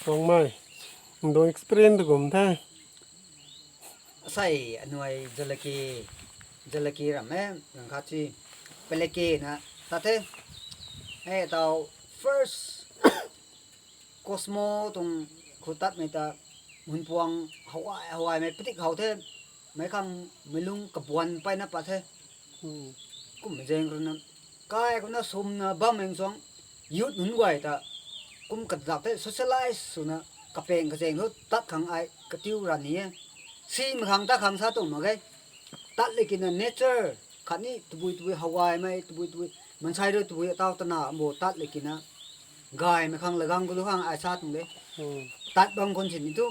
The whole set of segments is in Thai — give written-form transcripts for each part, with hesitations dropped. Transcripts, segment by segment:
Song mai. Do experience gum tha. ใส่หน่วยจระเข้ระแม่นังคัดสิเปเลเกนะตาเทให้เตา first cosmo ตรงขุดตัดไม่ตามุนพวงฮาวายไม่ปฏิเขาเทไม่คังไม่ลุงกระบวนไปนะปะเทกุมเจงรุนะกายกุนะสมนะบ้าเมงสองยุดหนุนไว้ตากุมกระดักเท socialize สุนะกระเพงกระเจงเขาตัดขังไอกระติวรันนี้ซีมขังตาขังซาตุมาไงตัดเลยกินเนเจอร์ขันนี้ตุยฮาวายไม่ตุยมันใช่ด้วยตุยเต้าตนาโบตัดเลยกินนะกายไม่ขังละกังก็ดูขังไอซาตุงเลยตัดบางคนสินี่ตุ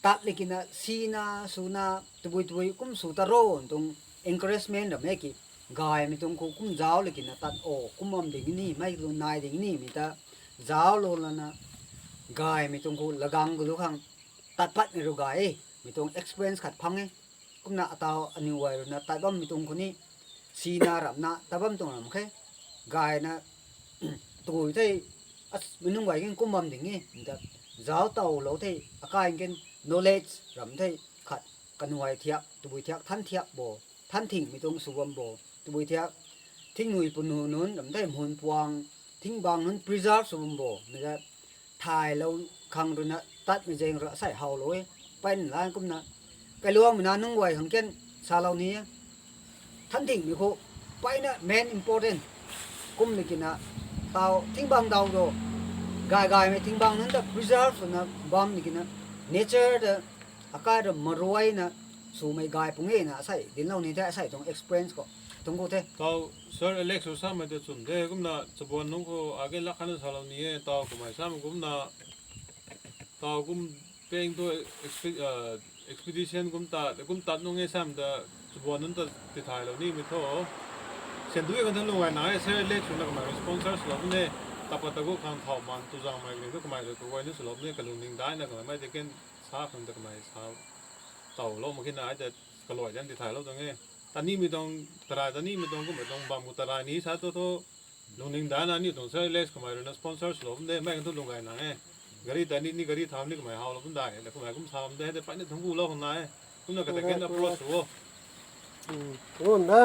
ตัดเลยกินนะซีนาสูนาตุยกุมสูตาโรนตรง encouragement แบบนี้กี่กายไม่ตรงกุมจ้าวเลยกินนะตัดโอ้กุมอมดิ่งนี่ไม่รู้นายดิ่งนี่มีแต่จ้าวโลละนะกายไม่ตรงกุละกังก็ดูขังตัดปัดในรูกายมีตรง experience ขัดพังไงกุมน่ะตาวอันนี้ไว้นะตัดบ้ามีตรงคนนี้ซีนารับนะตัดบ้าตรงนั้นโอเคกายนะตัวที่มันนุ่งไว้กันกุมบ้าดิ่งนี่แต่จ้าวเต่าเราที่อากาศกัน knowledge รับที่ขัดกันไว้เทียบตัวเทียบท่านเทียบโบท่านทิ้งมีตรงสุวรรณโบตัวเทียบทิ้งหนุ่ยปุ่นนู้นรับที่หุ่นพวงทิ้งบางนั้น preserve สุวรรณโบนะครับถ่ายเราขังดูนะตัดมีเจงระใส่เฮาเลยเป็นร้านกุมนะไก่ลวงมีนานุ่งไว้ของเกนซาเหล่านี้ท่านทิ้งมีโคไปนะ main important กุมนี่กินนะเตาทิ้งบางเตาโดกายไม่ทิ้งบางนั้นแต่ preserve นะบางนี่กินนะ nature เดอากาศมารวยนะสู่ไม่กายปุ่งเองนะใส่ดินเหล่านี้ได้ใส่ตรง experience ก็ตรงกูเท่ tao sir alex sa ma de chum de gum na chbon nu ko age la khan sa lo ni e tao ko mai sam gum na tao gum peng to expedition gum ta nu nge sam da chbon nun ta ti thai lo ni mi tho sen du kan lu wa na sir alex na ko mai sponsors lo ne ta pa ta go kan thau man tu jang mai ni ko mai ko wa ni so lo ne ka lu ning dai na ko mai de ken sa kham ta ko mai sa tao lo ma kin na de ka loi jan ti thai lo tong eตอนนี้มีตรงตราตอนนี้มีตรงก็ไม่ตรงบางมุตรานี้ซะตัวลงนิงดานานี่ตรงเซเลสก็มาเรื่องสปอนเซอร์สลบได้ไม่กันทุกลงไงนะกรีตอนนี้นี่กรีทำนี่ก็ไม่เอาแล้วก็ได้แล้วก็ไม่ก็ทำได้แต่ไปนี่ทั้งกูเล่าคนไหนคุณน่ะก็แต่แค่นั้นพอสู้โอ้นะ